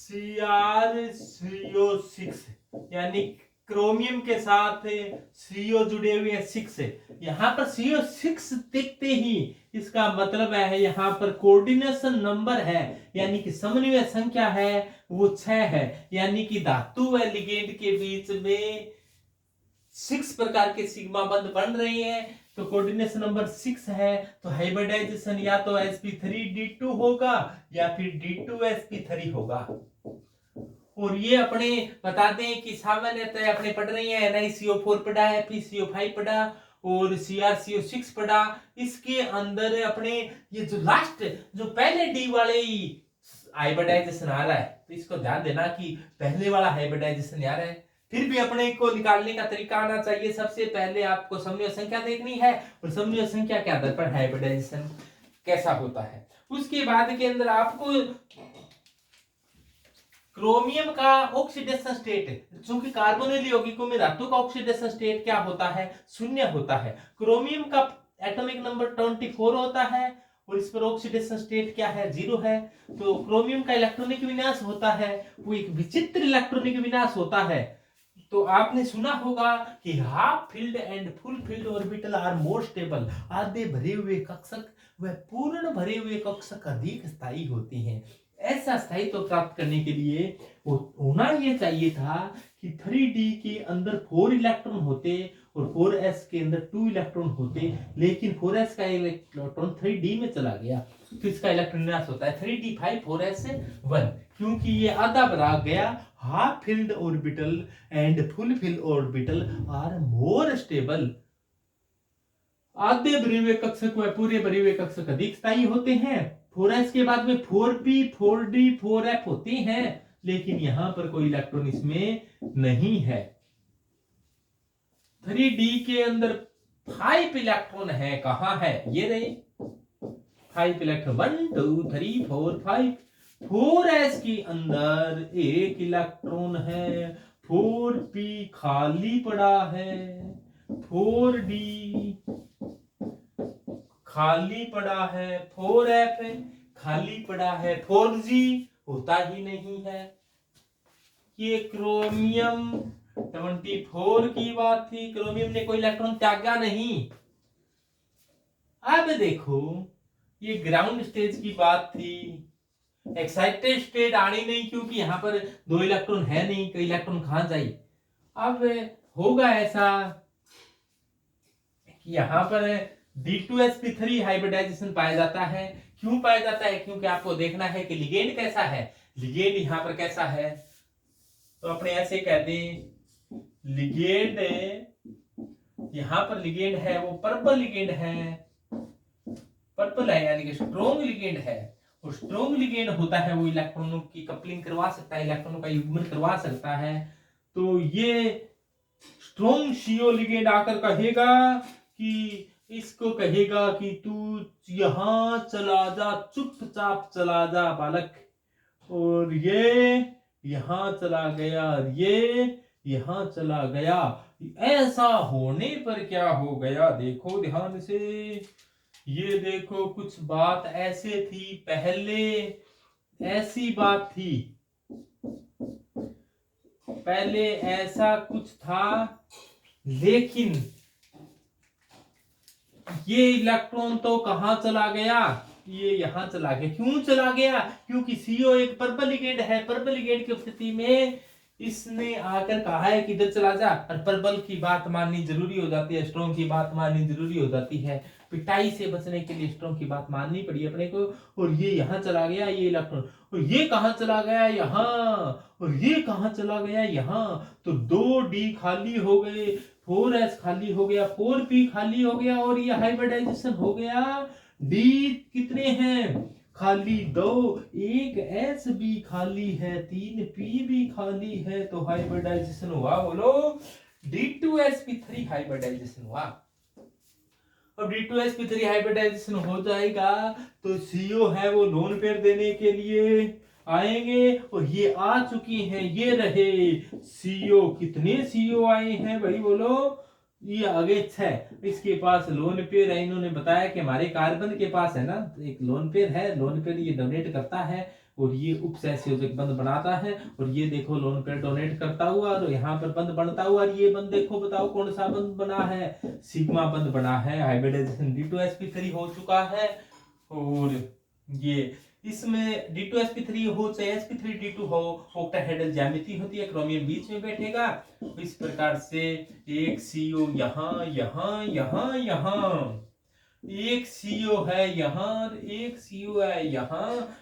CrCO6 यानी chromium के साथ CO जुड़े हुए हैं 6 है। यहाँ पर CO6 देखते ही इसका मतलब है यहाँ पर कोऑर्डिनेशन नंबर है, यानी कि समन्वय संख्या है वो 6 है, यानी कि धातु व लिगेंड के बीच में 6 प्रकार के सिग्मा बंध बन रहे हैं। तो कोऑर्डिनेशन नंबर 6 है, तो हाइब्रिडाइजेशन या तो sp3d2 होगा या फिर d2sp3 होगा। और ये अपने बता दें कि सामान्यतः अपने पढ़ रही हैं NiCO4 पढ़ा है, FeCO5 पढ़ा और CrCO6 पढ़ा। इसके अंदर अपने ये जो लास्ट जो पहले डी वाले हाइब्रिडाइजेशन आ रहा है, तो इसको ध्यान देना कि पहले वाला हाइब्रिडाइजेशन आ रहा है। फिर भी अपने को निकालने का तरीका आना चाहिए। सबसे पहले आपको समन्वय संख्या देखनी है और समन्वय संख्या के आधार पर हाइब्रिडाइजेशन कैसा होता है। उसके बाद के अंदर आपको क्रोमियम का ऑक्सीडेशन स्टेट, चूंकि कार्बोनिल यौगिकों में धातु का ऑक्सीडेशन स्टेट क्या होता है, 0 होता है। क्रोमियम का एटॉमिक नंबर 24 होता है और इस पर ऑक्सीडेशन स्टेट क्या है, 0 है। तो क्रोमियम का इलेक्ट्रॉनिक विन्यास होता है वो एक विचित्र इलेक्ट्रॉनिक विन्यास होता है। तो आपने सुना होगा कि half filled and full filled orbital are more stable. आधे भरे हुए कक्षक व पूर्ण भरे हुए कक्षक अधिक स्थायी होते हैं। ऐसा स्थायित्व प्राप्त करने के लिए होना यह चाहिए था कि 3D के अंदर 4 इलेक्ट्रॉन होते और 4s के अंदर 2 इलेक्ट्रॉन होते, लेकिन 4s का इलेक्ट्रॉन 3D में चला गया, तो इसका इलेक्ट्रॉन विन्यास होता है 3d5 4s 1, क्योंकि ये आधा भरा गया। Half filled orbital and full filled orbital are more stable. आधे भरे हुए कक्षक व पूरे भरे हुए कक्षक अधिक स्थायी होते हैं। 4s के बाद में 4p 4d 4f होते हैं, लेकिन यहां पर कोई इलेक्ट्रॉन इसमें नहीं है। 3D के अंदर 5 इलेक्ट्रॉन है, कहां है, ये रहे 5 इलेक्ट्रॉन, 1 2 3 4 5। 4s के अंदर 1 इलेक्ट्रॉन है, 4p खाली पड़ा है, 4d खाली पड़ा है, 4f खाली पड़ा है, 4g होता ही नहीं है। ये क्रोमियम 24 की बात थी, क्रोमियम ने कोई इलेक्ट्रॉन त्यागा नहीं। अब देखो ये ग्राउंड स्टेज की बात थी, एक्साइटेड स्टेट आनी नहीं, क्योंकि यहां पर 2 इलेक्ट्रॉन है नहीं, कई इलेक्ट्रॉन कहां जाए। अब होगा ऐसा कि यहां पर D2sp3 हाइब्रिडाइजेशन पाया जाता है। क्यों पाया जाता है, क्योंकि आपको देखना है कि लिगेंड कैसा है। लिगेंड यहां पर कैसा है, तो अपने ऐसे कहते हैं लिगेंड, यहां पर लिगेंड है वो पर्पल लिगेंड है, पर्पल है यानी कि स्ट्रॉन्ग लिगेंड है। और स्ट्रॉन्ग लिगेंड होता है वो इलेक्ट्रॉनों की कपलिंग करवा सकता है, इलेक्ट्रॉनों का युग्मन करवा सकता है। तो ये स्ट्रॉन्ग CO लिगेंड आकर कहेगा कि इसको कहेगा कि तू यहां चला जा, चुपचाप चला जा बालक, और ये यहां चला गया, ये यहां चला गया। ऐसा होने पर क्या हो गया, देखो ध्यान से, ये देखो कुछ बात ऐसे थी, पहले ऐसी बात थी, पहले ऐसा कुछ था, लेकिन ये इलेक्ट्रॉन तो कहां चला गया, ये यहां चला गया। क्यों चला गया, क्योंकि CO एक पर्पल लिगेंड है। पर्पल लिगेंड की स्थिति में इसने आकर कहा है कि इधर चला जा, और पर्पल की बात माननी जरूरी हो जाती है, स्ट्रॉन्ग की बात माननी जरूरी हो जाती है। पिटाई से बचने के लिए स्ट्रॉन्ग की बात माननी पड़ी अपने को। और ये यहां चला गया ये इलेक्ट्रॉन, और ये कहां चला गया, यहां, और ये कहां चला गया, यहां। तो 2d खाली हो गए, 4s खाली हो गया, 4p खाली हो गया, और ये हाइब्रिडाइजेशन हो गया। d कितने हैं, खाली 2, 1s भी खाली है, 3p भी खाली है, तो हाइब्रिडाइजेशन हुआ, बोलो D2sp3 हाइब्रिडाइजेशन हुआ। अब D2sp3 हाइब्रिडाइजेशन हो जाएगा तो CO है वो लोन पेयर देने के लिए आएंगे, और ये आ चुकी हैं, ये रहे CO। कितने CO आए हैं भाई, बोलो, ये आगे 6, इसके पास लोन पेयर है। इन्होंने बताया कि हमारे कार्बन के पास है ना एक लोन पेयर है, लोन पेयर ये डोनेट करता है, और ये उपसहसंयोजक बंध बनाता है। और ये देखो लोन पेयर डोनेट करता हुआ और यहाँ पर बंध बनता हुआ। और ये बंध देखो, बताओ कौन सा बंध बना है, सिग्मा बंध बना है। हाइब्रिडाइजेशन D2sp3 हो चुका है। और ये इसमें D2sp3 हो चाहे sp3d2 हो, ऑक्टाहेड्रल ज्यामिति होती है, क्रोमियम बीच में बैठेगा। इस प्रकार से एक CO यहाँ यहाँ यहाँ यहाँ, एक CO है यहाँ, एक CO है यहाँ।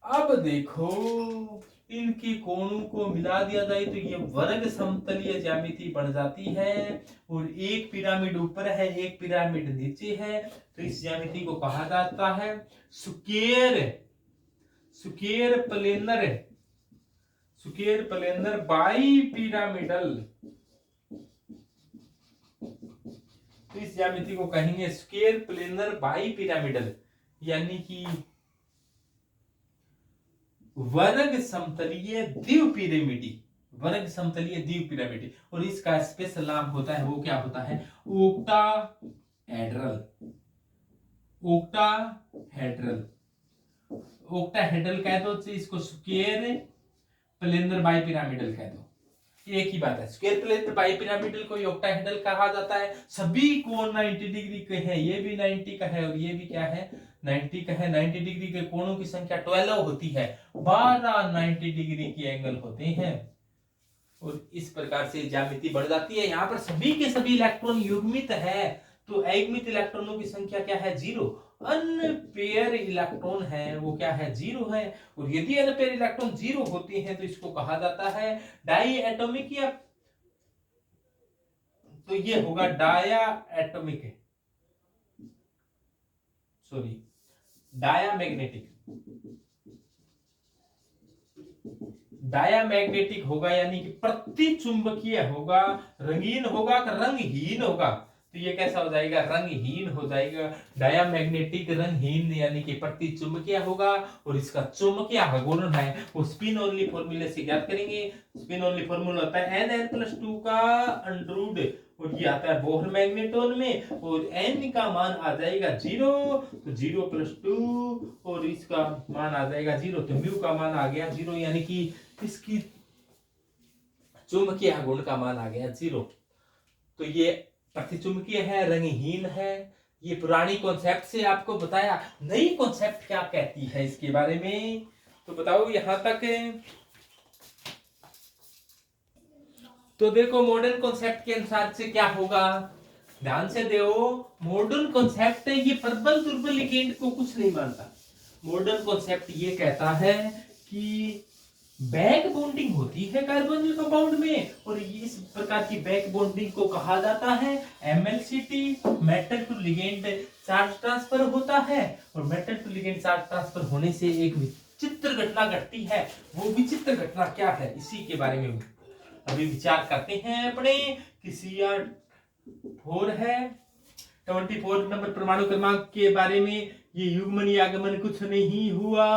अब देखो इनके कोणों को मिला दिया जाए तो ये वर्ग समतलीय ज्यामिति बन जाती है। और एक पिरामिड ऊपर है, एक पिरामिड नीचे है, तो इस ज्यामिति को कहा जाता है स्क्वायर प्लेनर बाई पिरामिडल। तो इस ज्यामिति को कहेंगे स्क्वायर प्लेनर बाई पिरामिडल, यानी कि वर्ग समतलीय द्विपिरामिडी, वर्ग समतलीय द्विपिरामिडी। और इसका स्पेशल नाम होता है, वो क्या होता है, ओक्टाहेड्रल कह दो, इसको स्क्वायर प्लेनर बाई पिरामिडल कह दो, एक ही बात है। स्क्वायर प्लेनर बाई पिरामिडल को ओक्टाहेड्रल कहा जाता है। सभी कोण 90 डिग्री के हैं, ये भी 90 का है और ये भी क्या है, 90 का है। 90 डिग्री के कोणों की संख्या 12 होती है, 12 90 डिग्री के एंगल होते हैं। और इस प्रकार से ज्यामिति बढ़ जाती है। यहाँ पर सभी के सभी इलेक्ट्रॉन युग्मित है, तो अयुग्मित इलेक्ट्रॉनों की संख्या क्या है, 0। अनपेयर इलेक्ट्रॉन है वो क्या है, 0 है। और यदि अनपेयर इलेक्ट्रॉन 0 होते हैं तो इसको कहा जाता है डाई एटॉमिक, या तो ये होगा डायामैग्नेटिक होगा, यानी कि प्रतिचुंबकीय होगा। रंगीन होगा कि रंगहीन होगा, तो ये कैसा हो जाएगा, रंगहीन हो जाएगा। डायामैग्नेटिक रंगहीन यानी कि प्रतिचुंबकीय होगा। और इसका चुंबकीय गुण है वो स्पिन ओनली फॉर्मूले से ज्ञात करेंगे। स्पिन ओनली फॉर्मूला होता है Nn+2 का अंडररूट, और ये आता है बोहर मैग्नेटोन में। और n का मान आ जाएगा 0, तो 0+2 और इसका मान आ जाएगा 0, तो म्यू का मान आ गया 0, यानी कि इसकी चुंबकीय गुण का मान आ गया 0। तो ये प्रतिचुंबकीय है, रंगहीन है। ये पुरानी कॉन्सेप्ट से आपको बताया। नई कॉन्सेप्ट क्या कहती है इसके बारे में, तो बताओ यहां तक। तो देखो मॉडर्न कॉन्सेप्ट के अनुसार से क्या होगा, ध्यान से देखो। मॉडर्न कॉन्सेप्ट ये प्रबल दुर्बल लिगेंड को कुछ नहीं मानता। मॉडर्न कॉन्सेप्ट ये कहता है कि बैक बॉन्डिंग होती है कार्बोनिल कंपाउंड में, और इस प्रकार की बैक बॉन्डिंग को कहा जाता है MLCT, metal to ligand charge transfer होता है। और metal to ligand charge transfer होने से एक विचित्र घटना घटती है। वो विचित्र घटना क्या है, इसी के बारे में अभी विचार करते हैं अपने। कि Cr4 है 24 नंबर परमाणु क्रमांक के बारे में। ये युग्मन आगमन कुछ नहीं हुआ,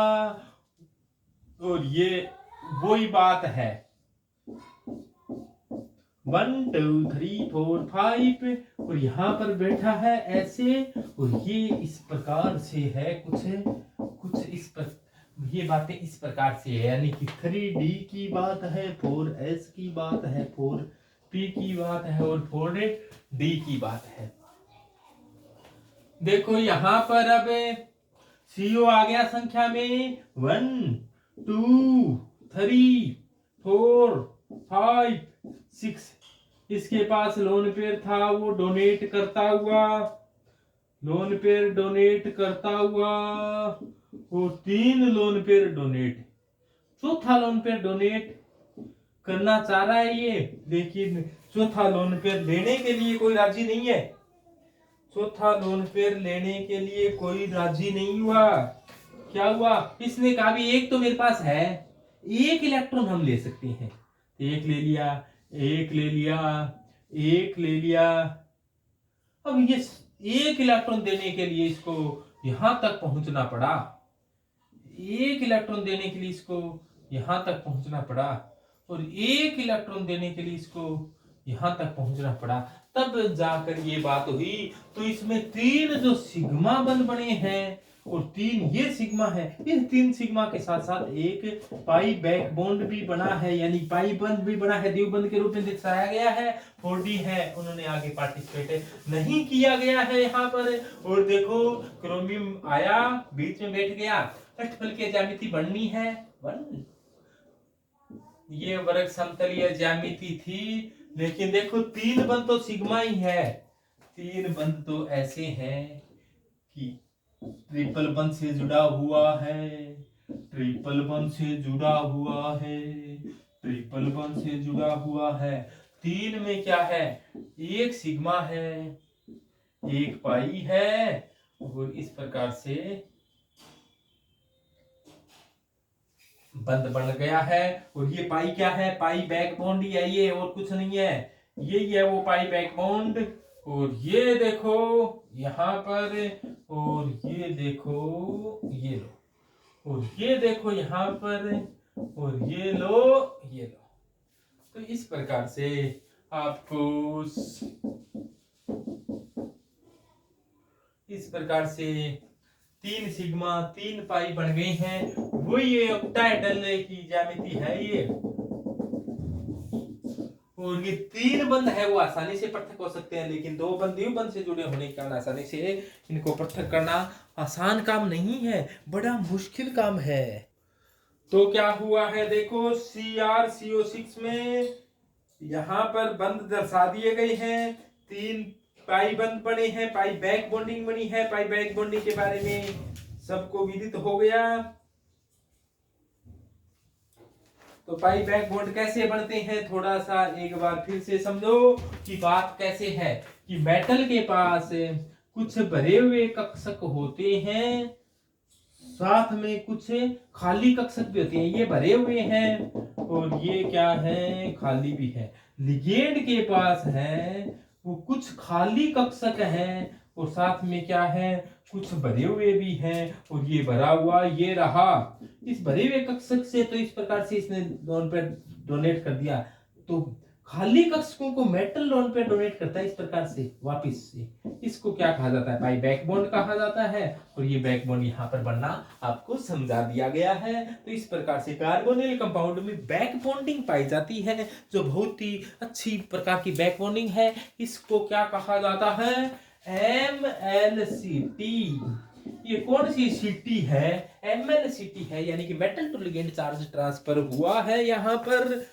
और ये वही बात है 1 2 3 4 5, और यहां पर बैठा है ऐसे, और ये इस प्रकार से है, कुछ इस पर ये बातें इस प्रकार से है, यानी कि 3D की बात है, 4S की बात है, 4P की बात है, और 4D की बात है। देखो यहां पर अब CO आ गया संख्या में 1 2 3 4 5 6। इसके पास लोन पेयर था, वो डोनेट करता हुआ, लोन पेयर डोनेट करता हुआ, वो 3 लोन पेयर डोनेट, चौथा लोन पेयर डोनेट करना चाह रहा है ये, लेकिन चौथा लोन पेयर लेने के लिए कोई राजी नहीं है। चौथा लोन पेयर लेने के लिए कोई राजी नहीं हुआ। क्या हुआ, इसने कहा भी एक तो मेरे पास है, एक इलेक्ट्रॉन हम ले सकते हैं। एक ले लिया, एक ले लिया, एक ले लिया। अब ये एक इलेक्ट्रॉन देने के लिए इसको यहां तक पहुंचना पड़ा, एक इलेक्ट्रॉन देने के लिए इसको यहां तक पहुंचना पड़ा, और एक इलेक्ट्रॉन देने के लिए इसको यहां तक पहुंचना पड़ा। तब जाकर ये बात हुई। तो इसमें 3 जो सिग्मा बंध बने हैं, और 3 ये सिग्मा है। इन 3 सिग्मा के साथ साथ एक पाई बैक बॉन्ड भी बना है, यानी पाई बंध भी बना है, द्विबंध के रूप में दर्शाया गया है। 4D है, उन्होंने आगे पार्टिसिपेट नहीं किया गया है यहाँ पर। और देखो क्रोमियम आया, बीच में बैठ गया, अष्टफल की ज्यामिति बननी है, बन ये वर्ग समतलीय ज्यामिति थी। लेकिन देखो 3 बंध तो सिग्मा ही है, 3 बंध तो ऐसे हैं कि ट्रिपल बंध से जुड़ा हुआ है, ट्रिपल बंध से जुड़ा हुआ है, ट्रिपल बंध से जुड़ा हुआ है। 3 में क्या है, एक सिग्मा है, एक पाई है, और इस प्रकार से बंध बन गया है। और ये पाई क्या है, पाई बैक बॉन्ड ही है ये, और कुछ नहीं है, यही है वो पाई बैक बॉन्ड। और ये देखो यहाँ पर, और ये देखो, ये लो, और ये देखो यहाँ पर, और ये लो, ये लो। तो इस प्रकार से आपको इस प्रकार से 3 सिग्मा 3 पाई बन गए हैं। वो ये ऑक्टाहेड्रल की ज्यामिति है ये। और ये 3 बंध है वो आसानी से पृथक हो सकते हैं, लेकिन 2 बंध द्विबंध से जुड़े होने के कारण आसानी से इनको पृथक करना आसान काम नहीं है, बड़ा मुश्किल काम है। तो क्या हुआ है, देखो CrCO6 में यहाँ पर बंध दर्शा दिए गए हैं, 3 पाई बंध बने हैं, पाई बैक बॉन्डिंग बनी है। पाई बैक बॉन्डिंग के बारे में सबको विदित हो गया। तो पाई बैक बॉन्ड कैसे बनते हैं, थोड़ा सा एक बार फिर से समझो कि बात कैसे है। कि मेटल के पास कुछ भरे हुए कक्षक होते हैं, साथ में कुछ खाली कक्षक भी होते हैं। ये भरे हुए हैं और ये क्या है, खाली भी है। लिगेंड के पास है वो कुछ खाली कक्षक है, और साथ में क्या है, कुछ भरे हुए भी हैं, और ये भरा हुआ ये रहा। इस भरे हुए कक्षक से तो इस प्रकार से इसने लोन पे डोनेट कर दिया, तो खाली कक्षकों को मेटल लोन पे डोनेट करता है इस प्रकार से वापिस से। इसको क्या कहा जाता है, पाई बैक बॉन्ड कहा जाता है। और ये बैक बॉन्ड यहाँ पर बनना आपको समझा दिया गया है। तो इस प्रकार से कार्बोनिल कंपाउंड में बैक बॉन्डिंग पाई जाती है, जो बहुत ही अच्छी प्रकार की बैक बॉन्डिंग है। इसको क्या कहा जाता है, MLCT। ये कौन सी सिटी है, MLCT है, यानी कि metal to ligand charge transfer हुआ है यहाँ पर।